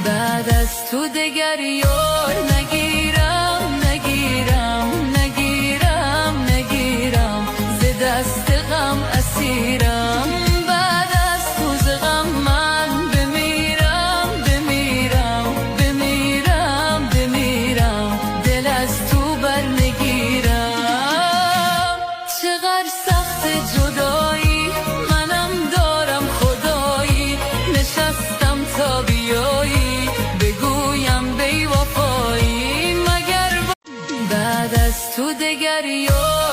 بعد از تو دگر یار نگیرم نگیرم نگیرم نگیرم ز دست غم اسیرم بعد از تو ز غم من بمیرم بمیرم بمیرم بمیرم دل از تو بر نگیرم چقدر سخت جدایی منم دارم خدایی نشستم تا بیایی بگویم بی وفایی مگر بعد از تو دگر یار